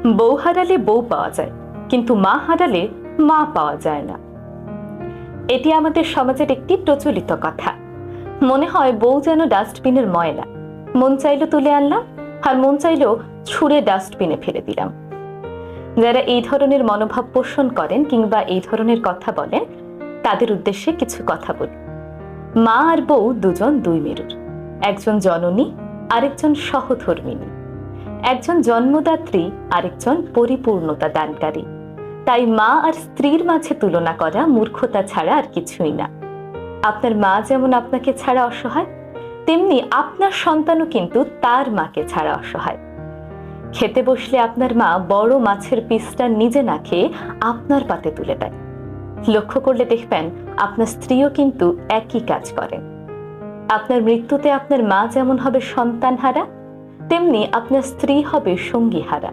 বউ হারালে বউ পাওয়া যায়, কিন্তু মা হারালে মা পাওয়া যায় না। এটি আমাদের সমাজের একটি প্রচলিত কথা। মনে হয় বউ যেন ডাস্টবিনের ময়লা, মন চাইলো তুলে আনলাম, আর মন চাইলো ছুঁড়ে ডাস্টবিনে ফেলে দিলাম। যারা এই ধরনের মনোভাব পোষণ করেন কিংবা এই ধরনের কথা বলেন, তাদের উদ্দেশ্যে কিছু কথা বলি। মা আর বউ দুজন দুই মেরুর, একজন জননী, আরেকজন সহধর্মিণী, একজন জন্মদাত্রী, আরেকজন পরিপূর্ণতা দানকারী। তাই মা আর স্ত্রীর মাঝে তুলনা করা মূর্খতা ছাড়া আর কিছুই না। আপনার মা যেমন আপনাকে ছাড়া অসহায়, তেমনি আপনার সন্তানও কিন্তু তার মাকে ছাড়া অসহায়। খেতে বসলে আপনার মা বড় মাছের পিসটা নিজে না খেয়ে আপনার পাতে তুলে দেয়। লক্ষ্য করলে দেখবেন আপনার স্ত্রীও কিন্তু একই কাজ করেন। আপনার মৃত্যুতে আপনার মা যেমন হবে সন্তান হারা, তেমনি আপনার স্ত্রী হবে সঙ্গী হারা।